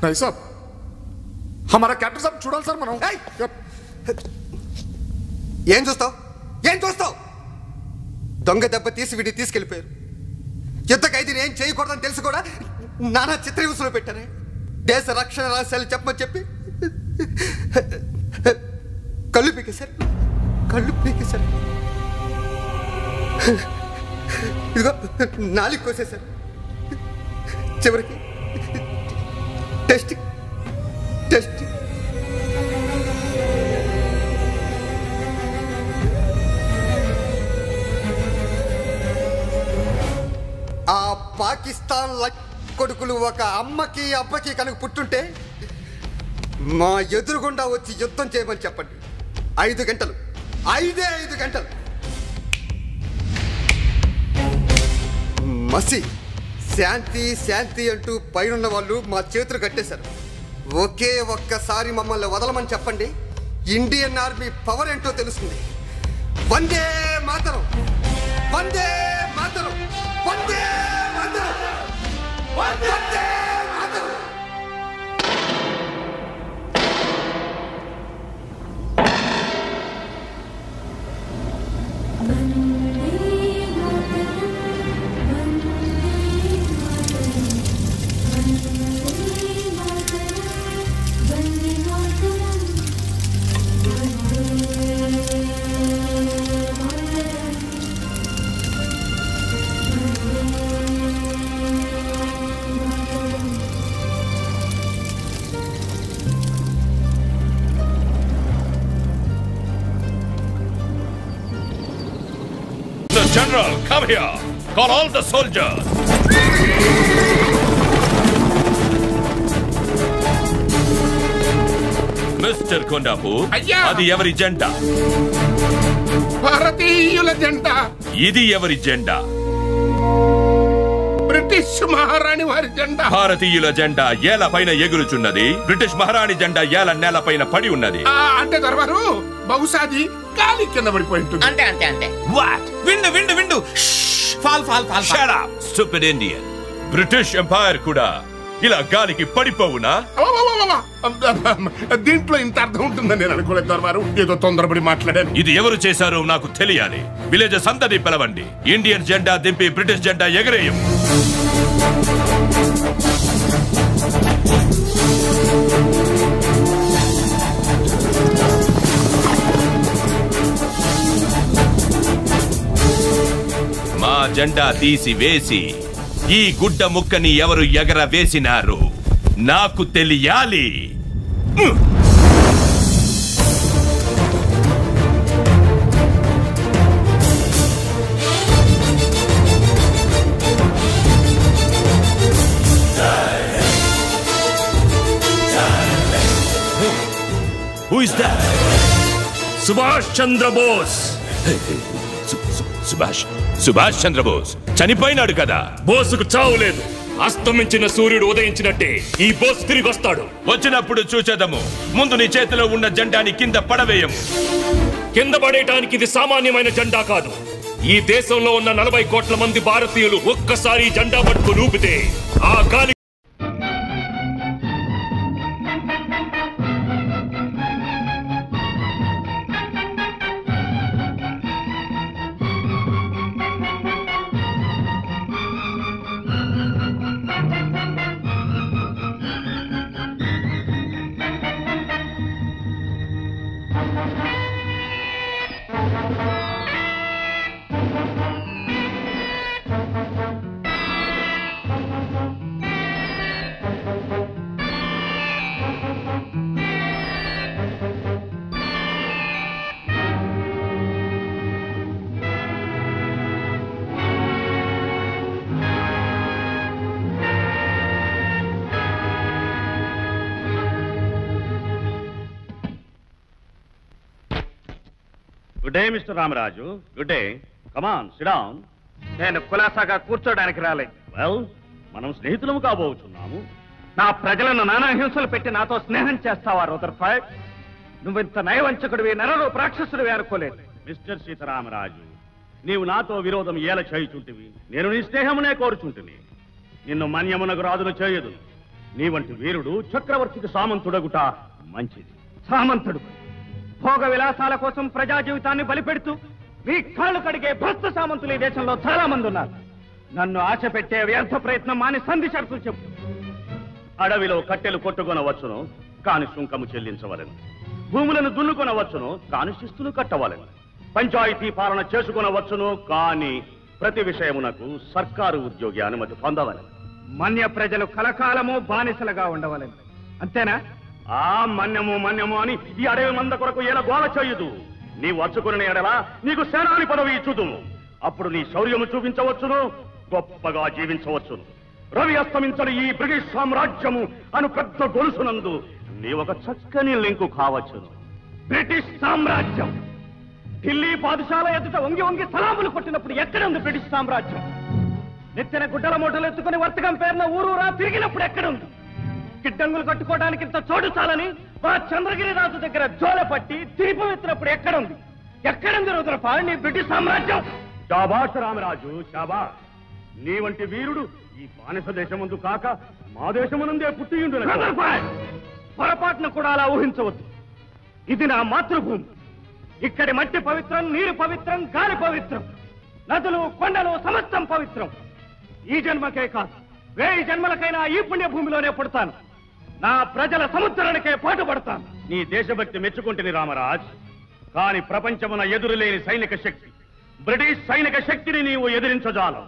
नहीं साहब, हमारा कैप्टन साहब చూడాలి సార్ మనం. ఏం చూస్తావు? దొంగ దెబ్బ తీసి వీడిని తీసుకెళ్ళిపోయారు. యుద్ధ ఖైదీని ఏం చేయకూడదని తెలుసు కూడా నానా చిత్రహింసలు పెట్టారే. దేశ రక్షణ రహస్యాలు చెప్పమని చెప్పి కళ్ళు పీకేశారు. ఇదిగో నాలుగు కోసేశారు. చివరికి టెస్ట్ ఆ పాకిస్తాన్ కొడుకులు ఒక అమ్మకి అబ్బకి కనుక పుట్టుంటే మా ఎదురుగుండా వచ్చి యుద్ధం చేయమని చెప్పండి. 5 గంటలు, 5 గంటలు మసి శాంతి అంటూ పైనున్న వాళ్ళు మా చేతులు కట్టేశారు. ఒకే ఒక్కసారి మమ్మల్ని వదలమని చెప్పండి. ఇండియన్ ఆర్మీ పవర్ ఏంటో తెలుస్తుంది. Vande Mataram, Vande Mataram, Vande Mataram, Vande Mataram. General, come here. Call all the soldiers. Mr. Kondapu, అది ఎవరి జెండా? భారతీయుల జెండా. ఇది ఎవరి జెండా? బ్రిటిష్ మహారాణి వారి జెండా. భారతీయుల జెండా ఏల పైన ఎగురుచున్నది, బ్రిటిష్ మహారాణి జెండా ఏల నేల పైన పడి ఉన్నది. అంటే దర్బారు బహుశాది గాలి కింద పడిపోయి ఉంటుంది. అంతే. What? Wind. Fall. Shut up, stupid Indian. British empire కూడా ఇలా గాలికి పడిపోవునా? దీంట్లో ఇంత అర్థం ఉంటుందని నేను అనుకోలేదు దర్బారు. ఏదో తొందరపడి మాట్లాడాను. ఇది ఎవరు చేశారో నాకు తెలియాలి. విలేజెస్ అందరినీ పిలవండి. ఇండియన్ జెండా దింపి బ్రిటిష్ జెండా ఎగరేయం. మా జెండా తీసి వేసి ఈ గుడ్డ ముక్కని ఎవరు ఎగర వేసినారు నాకు తెలియాలి. Who is that? Subhash Chandra Bose. Subhash Chandrabose చనిపోయినాడు కదా. బోసుకు చావు లేదు. అస్తమించిన సూర్యుడు ఉదయించినట్టే ఈ బోస్ తిరిగి వస్తాడు. వచ్చినప్పుడు చూచేదము. ముందు నీ చేతిలో ఉన్న జెండాని కింద పడవేయము. కింద పడేయటానికి ఇది సామాన్యమైన జెండా కాదు. ఈ దేశంలో ఉన్న 40 కోట్ల మంది భారతీయులు ఒక్కసారి జెండా పట్టుకు ఊపితే ఆ గాలి good day mister Ramaraju. Good day. Come on sit down. నేను కులాసాగా కూర్చోడానికి రాలేదు. వెల్, మనం స్నేహితులము కాబోతున్నాము. నా ప్రజలను నానా హింసలు పెట్టి నాతో స్నేహం చేస్తావా రూదర్ఫర్డ్? నువ్వింత నయవంచకుడివి, నరరూప రాక్షసుడివి అనుకోలేదు. మిస్టర్ సీతారామరాజు, నీవు నాతో విరోధం ఏల చేయుచుంటివి. నేను నీ స్నేహమునే కోరుచుంటిని. నిన్ను మన్యమునకు రాజును చేయదు. నీ వంటి వీరుడు చక్రవర్తికి సామంతుడగుట మంచిది. సామంతుడు భోగ విలాసాల కోసం ప్రజా జీవితాన్ని బలిపెడుతూ మీ కాళ్ళు కడిగే భ్రష్ట సామంతులు ఈ దేశంలో చాలా మంది ఉన్నారు. నన్ను ఆశ పెట్టే వ్యర్థ ప్రయత్నం మాని సంధి షరతులు చెప్పు. అడవిలో కట్టెలు కొట్టుకొనవచ్చును, కాని సుంకము చెల్లించవలెను. భూములను దున్నుకొనవచ్చును, కాని శిస్తులు కట్టవలెను. పంచాయతీ పాలన చేసుకొనవచ్చును, కాని ప్రతి విషయమునకు సర్కారు ఉద్యోగి అనుమతి పొందవలెను. మన్య ప్రజలు కలకాలము బానిసలుగా ఉండవలెను. అంతేనా? ఆ మన్యము అని ఈ అడవి మంద కొరకు ఎలా గోల చేయదు. నీవు వచ్చుకుని ఎడలా నీకు సేనాని పదవి ఇచ్చుదును. అప్పుడు నీ శౌర్యము చూపించవచ్చును, గొప్పగా జీవించవచ్చును. రవి అస్తమించని ఈ బ్రిటిష్ సామ్రాజ్యము అను పెద్ద గొలుసునందు నీ ఒక చక్కని లింకు కావచ్చును. బ్రిటిష్ సామ్రాజ్యం ఢిల్లీ పాదుషాల ఎదుట వంగి వంగి సలాములు కొట్టినప్పుడు ఎక్కడుంది బ్రిటిష్ సామ్రాజ్యం? నెత్తిన గుడ్డల మూటలు ఎత్తుకుని వర్తకం పేరున ఊరూరా తిరిగినప్పుడు ఎక్కడుంది? గిడ్డంగులు కట్టుకోవడానికి ఇంత చోటు చాలని మా చంద్రగిరి రాజు దగ్గర జోల పట్టి తిరిపం ఎత్తినప్పుడు ఎక్కడుంది? ఎక్కడుంది రుద్రపాల్ నీ బ్రిటిష్ సామ్రాజ్యం? శాబాష్ రామరాజు, శాబాష్. నీ వంటి వీరుడు ఈ బానిస దేశమందు కాక మా దేశమునందే పుట్టియుండు. పొరపాటును కూడా అలా ఊహించవద్దు. ఇది నా మాతృభూమి. ఇక్కడి మట్టి పవిత్రం, నీరు పవిత్రం, గాలి పవిత్రం, నదులు కొండలు సమస్తం పవిత్రం. ఈ జన్మకే కాదు, 1000 జన్మలకైనా ఈ పుణ్య భూమిలోనే పుడతాను. నా ప్రజల సముద్రానికే పాటుపడతాను. నీ దేశభక్తి మెచ్చుకుంటుని రామరాజ్, కాని ప్రపంచమున ఎదురులేని సైనిక శక్తి బ్రిటిష్ సైనిక శక్తిని నీవు ఎదిరించజాలం.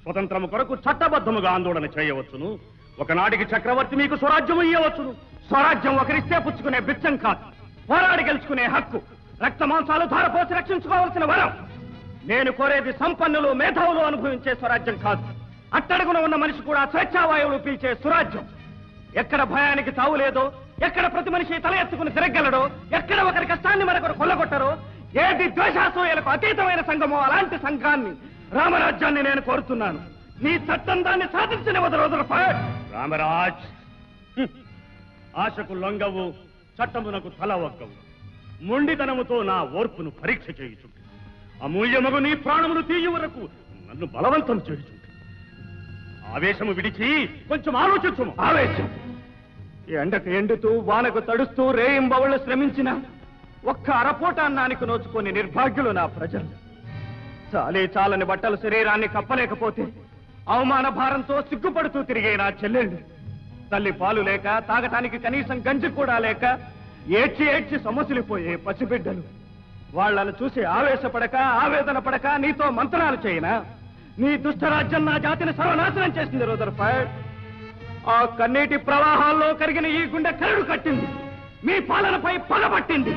స్వతంత్రము కొరకు చట్టబద్ధముగా ఆందోళన చేయవచ్చును. ఒకనాటికి చక్రవర్తి మీకు స్వరాజ్యము ఇయ్యవచ్చును. స్వరాజ్యం ఒకరిస్తే పుచ్చుకునే బిచ్చం కాదు, పోరాడి గెలుచుకునే హక్కు, రక్త మాంసాలు ధారపోసి రక్షించుకోవాల్సిన వరం. నేను కోరేది సంపన్నులు మేధావులు అనుభవించే స్వరాజ్యం కాదు, అట్టడుగున ఉన్న మనిషి కూడా స్వేచ్ఛావాయువులు పీల్చే స్వరాజ్యం. ఎక్కడ భయానికి తావు లేదో, ఎక్కడ ప్రతి మనిషి తల ఎత్తుకుని తిరగలడో, ఎక్కడ ఒకరి కష్టాన్ని మరొకరు కొల్లగొట్టరో, ఏది ద్వేషాసూయలకు అతీతమైన సంఘమో అలాంటి సంఘాన్ని, రామరాజ్యాన్ని నేను కోరుతున్నాను. నీ చట్టం దాన్ని సాధించిన వదలొదలపాడ్. రామరాజ్, ఆశకు లొంగవు, చట్టమునకు తల ఒక్కవు. మొండితనముతో నా ఓర్పును పరీక్ష చేయుచుంటే, అమూల్యమగు నీ ప్రాణములు తీయ వరకు నన్ను బలవంతం చేయుచుంటే, ఆవేశము విడిచి కొంచెం ఆలోచించము. ఆవేశం ఎండకు ఎండుతూ వానకు తడుస్తూ రేయింబవళ్ళు శ్రమించిన ఒక్క అరపోట అన్నానికి నోచుకొని నిర్భాగ్యులు నా ప్రజలు. చాలని బట్టలు శరీరాన్ని కప్పలేకపోతే అవమాన భారంతో సిగ్గుపడుతూ తిరిగే నా చెల్లెళ్ళు, తల్లి పాలు లేక తాగటానికి కనీసం గంజి కూడా లేక ఏడ్చి సమసిలిపోయే పసిబిడ్డలు, వాళ్లను చూసి ఆవేశపడక ఆవేదన పడక నీతో మంత్రాలు చేయనా? నీ దుష్టరాజ్యం నా జాతిని సర్వనాశనం చేసింది రుదర్ఫర్డ్. ఆ కన్నీటి ప్రవాహాల్లో కరిగిన ఈ గుండె కరడు కట్టింది, మీ పాలనపై పగబట్టింది.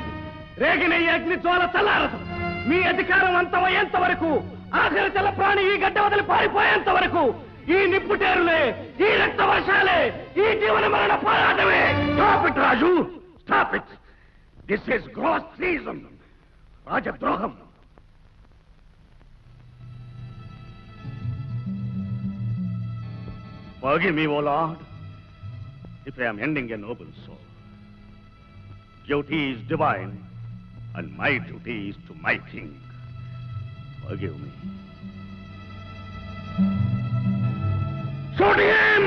రేగిన ఈ అగ్ని జ్వాల చల్లారదు. మీ అధికారం అంతమయ్యేంత వరకు, ఆఖరి తెల్ల ప్రాణి ఈ గడ్డ వదిలి పారిపోయేంత వరకు ఈ నిప్పుటేరులే, ఈ రక్త వర్షాలే, ఈ జీవన మరణ పోరాటమే. Stop it Raju, stop it. This is gross treason, రాజద్రోహం. Forgive me, O Lord, if I am ending a noble soul. Duty is divine, and my duty is to my king. Forgive me. Shoot him!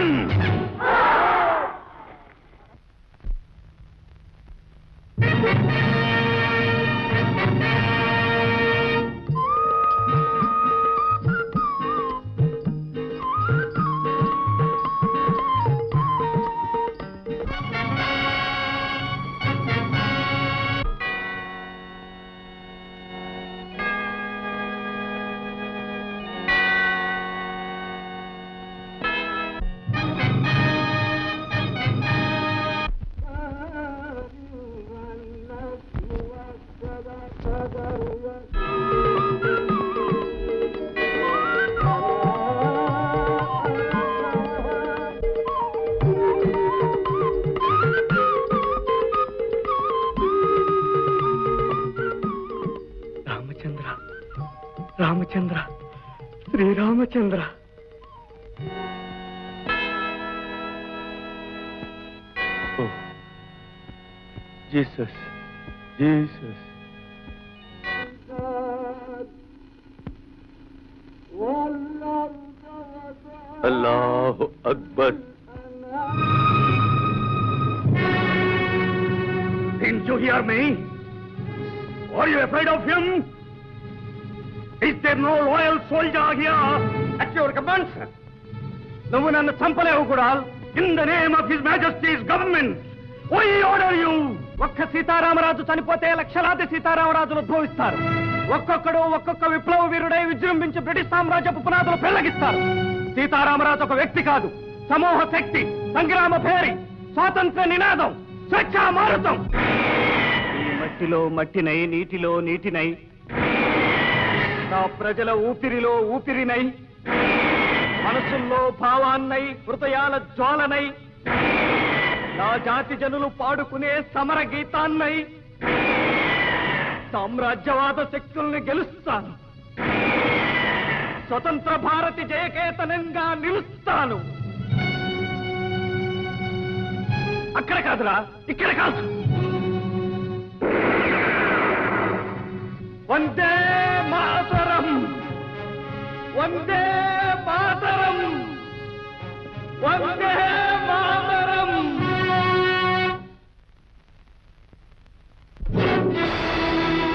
Ramachandra, Sriramachandra. Jesus, Jesus. అల్లాహు అక్బర్. Didn't you hear me? Are you afraid of him? Is there no loyal soldier here at your command, sir? నువ్వు నన్ను చంపలేవు కూడా. In the name of His Majesty's government, we order you. ఒక్క సీతారామరాజు చనిపోతే లక్షలాది సీతారామరాజులు ఉద్భవిస్తారు. ఒక్కొక్కడు ఒక్కొక్క విప్లవ వీరుడై విజృంభించి బ్రిటిష్ సామ్రాజ్యపు పునాదులు పెళ్లగిస్తారు. సీతారామరాజు ఒక వ్యక్తి కాదు, సమూహ శక్తి, సంగ్రామ భేరి, స్వాతంత్ర నినాదం, స్వేచ్ఛా మారుతం. ఈ మట్టిలో మట్టినై, నీటిలో నీటినై, నా ప్రజల ఊపిరిలో ఊపిరినై, మనసుల్లో భావాన్నై, హృదయాల జ్వాలనై, నా జాతి జనులు పాడుకునే సమర గీతాన్నై సామ్రాజ్యవాద శక్తుల్ని గెలుస్తాను. స్వతంత్ర భారతి జయకేతనంగా నిలుస్తాను. అక్కడ కాదురా, ఇక్కడ కాదు. వందే మాతరం, వందే